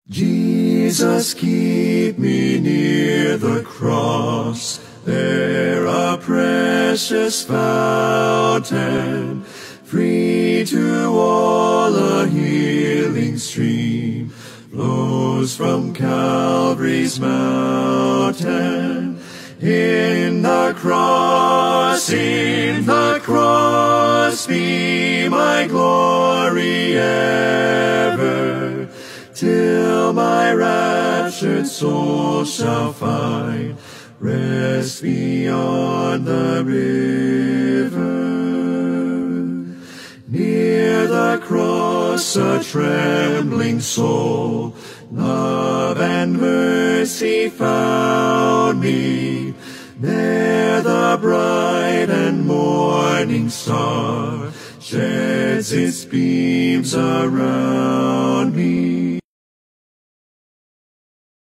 Jesus, keep me near the cross, there a precious fountain, free to all a healing stream, flows from Calvary's mountain. In the cross be my glory ever, till my raptured soul shall find rest beyond the river. Near the cross a trembling soul, love and mercy found me. There the bright and morning star sheds its beams around me.